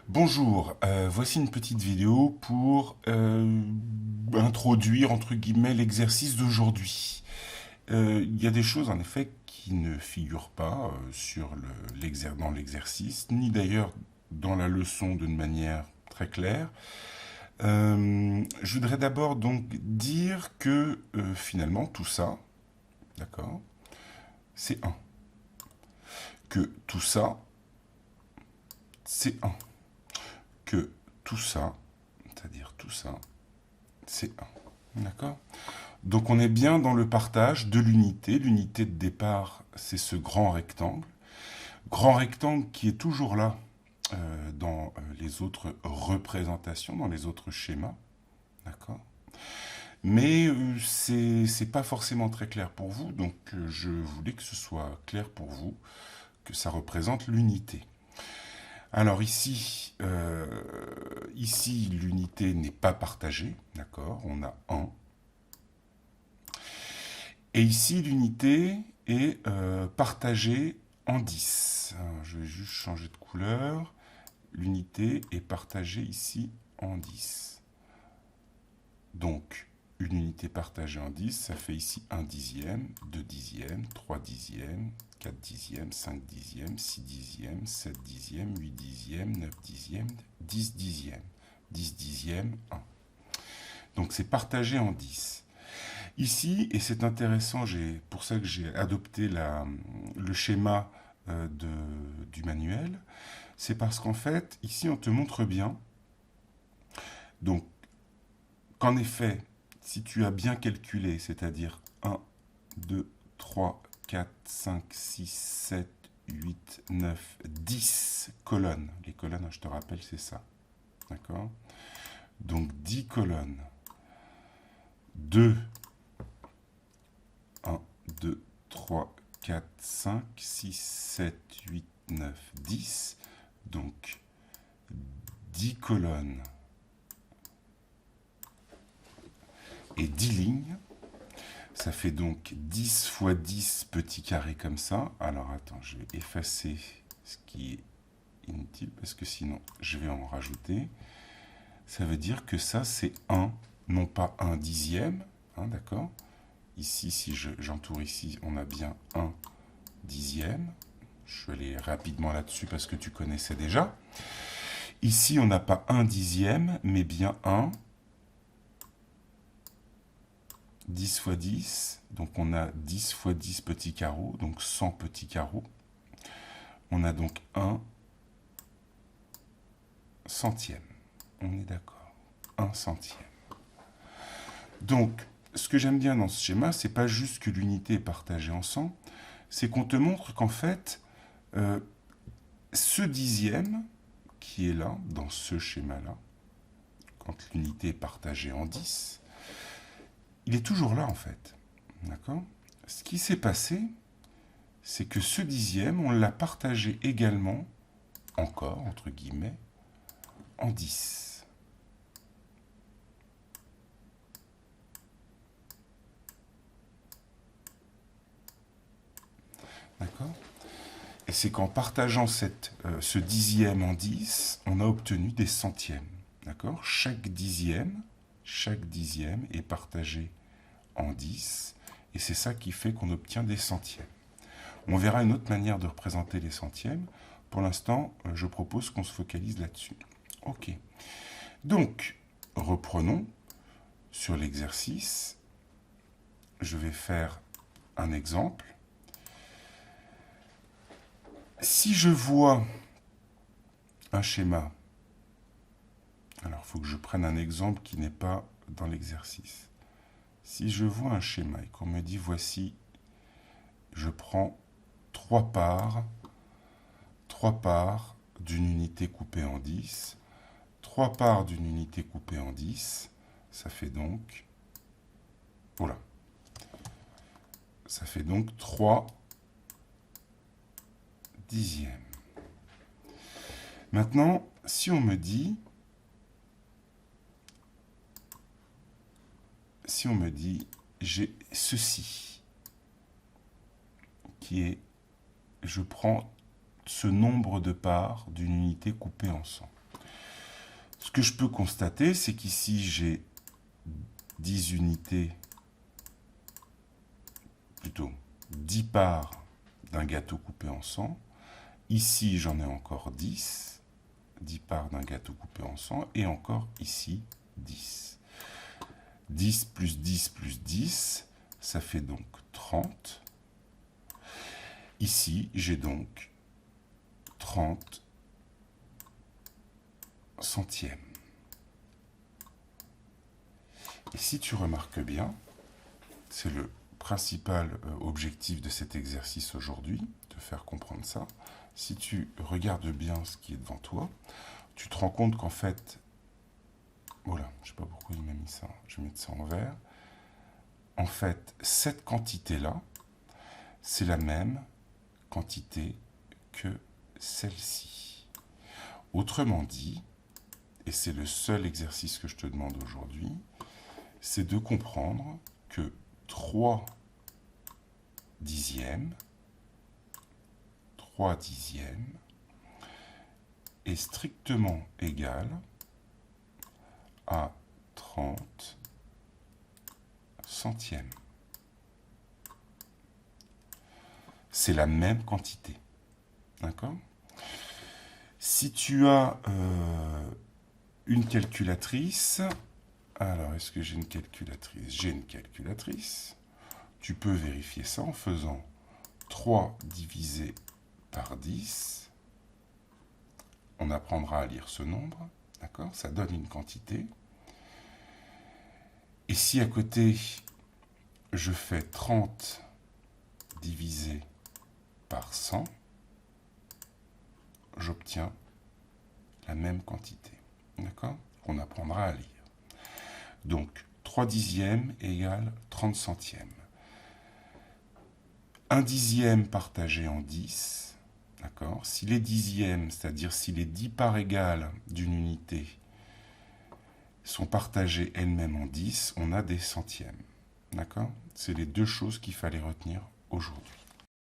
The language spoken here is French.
Bonjour, voici une petite vidéo pour introduire entre guillemets l'exercice d'aujourd'hui. Il y a des choses en effet qui ne figurent pas dans l'exercice, ni d'ailleurs dans la leçon d'une manière très claire. Je voudrais d'abord donc dire que finalement tout ça, d'accord, c'est un. Que tout ça, c'est un. Que tout ça, c'est-à-dire tout ça, c'est un. D'accord? Donc on est bien dans le partage de l'unité. L'unité de départ, c'est ce grand rectangle. Grand rectangle qui est toujours là dans les autres représentations, dans les autres schémas. D'accord? Mais c'est pas forcément très clair pour vous, donc je voulais que ce soit clair pour vous, que ça représente l'unité. Alors ici l'unité n'est pas partagée, d'accord? On a 1. Et ici, l'unité est partagée en 10. Alors, je vais juste changer de couleur. L'unité est partagée ici en 10. Donc, une unité partagée en 10, ça fait ici 1 dixième, 2 dixièmes, 3 dixièmes, 4 dixièmes, 5 dixièmes, 6 dixièmes, 7 dixièmes, 8 dixièmes, 9 dixièmes, 10 dixièmes. 10 dixièmes, 1. Donc, c'est partagé en 10. Ici, et c'est intéressant, pour ça que j'ai adopté le schéma du manuel, c'est parce qu'en fait, ici, on te montre bien donc, qu'en effet, si tu as bien calculé, c'est-à-dire 1, 2, 3, 4, 5, 6, 7, 8, 9, 10 colonnes. Les colonnes, je te rappelle, c'est ça. D'accord? Donc 10 colonnes. 2, 1, 2, 3, 4, 5, 6, 7, 8, 9, 10. Donc 10 colonnes et 10 lignes. Ça fait donc 10 fois 10 petits carrés comme ça. Alors attends, je vais effacer ce qui est inutile parce que sinon je vais en rajouter. Ça veut dire que ça c'est 1, non pas 1 dixième, hein, d'accord? Ici, si j'entoure ici, on a bien 1 dixième. Je vais aller rapidement là-dessus parce que tu connaissais déjà. Ici, on n'a pas 1 dixième, mais bien 1. 10 fois 10, donc on a 10 fois 10 petits carreaux, donc 100 petits carreaux. On a donc 1 centième. On est d'accord. 1 centième. Donc, ce que j'aime bien dans ce schéma, c'est pas juste que l'unité est partagée en 100, c'est qu'on te montre qu'en fait, ce dixième qui est là, dans ce schéma-là, quand l'unité est partagée en 10, il est toujours là en fait. D'accord? Ce qui s'est passé, c'est que ce dixième, on l'a partagé également, encore, entre guillemets, en 10. D'accord? Et c'est qu'en partageant ce dixième en 10, on a obtenu des centièmes. D'accord? Chaque dixième est partagé en 10, et c'est ça qui fait qu'on obtient des centièmes. On verra une autre manière de représenter les centièmes. Pour l'instant, je propose qu'on se focalise là-dessus. Ok. Donc, reprenons sur l'exercice. Je vais faire un exemple. Si je vois un schéma, alors il faut que je prenne un exemple qui n'est pas dans l'exercice. Si je vois un schéma et qu'on me dit voici, je prends 3 parts d'une unité coupée en 10, 3 parts d'une unité coupée en 10, ça fait donc, voilà, ça fait donc 3 dixièmes. Maintenant, si on me dit, j'ai ceci, qui est, je prends ce nombre de parts d'une unité coupée en 100. Ce que je peux constater, c'est qu'ici, j'ai 10 unités, plutôt 10 parts d'un gâteau coupé en 100. Ici, j'en ai encore 10 parts d'un gâteau coupé en 100, et encore ici, 10. 10 plus 10 plus 10, ça fait donc 30. Ici, j'ai donc 30 centièmes. Et si tu remarques bien, c'est le principal objectif de cet exercice aujourd'hui, de faire comprendre ça. Si tu regardes bien ce qui est devant toi, tu te rends compte qu'en fait, voilà, je ne sais pas pourquoi il m'a mis ça, je vais mettre ça en vert. En fait, cette quantité-là, c'est la même quantité que celle-ci. Autrement dit, et c'est le seul exercice que je te demande aujourd'hui, c'est de comprendre que 3 dixièmes est strictement égal à 30 centièmes. C'est la même quantité. D'accord ? Si tu as une calculatrice, alors est-ce que j'ai une calculatrice ? J'ai une calculatrice. Tu peux vérifier ça en faisant 3 divisé par 10. On apprendra à lire ce nombre. D'accord ? Ça donne une quantité. Et si à côté, je fais 30 divisé par 100, j'obtiens la même quantité. D'accord ? On apprendra à lire. Donc, 3 dixièmes égale 30 centièmes. 1 dixième partagé en 10, d'accord ? Si les dixièmes, c'est-à-dire si les 10 parts égales d'une unité sont partagées elles-mêmes en 10, on a des centièmes. D'accord ? C'est les deux choses qu'il fallait retenir aujourd'hui.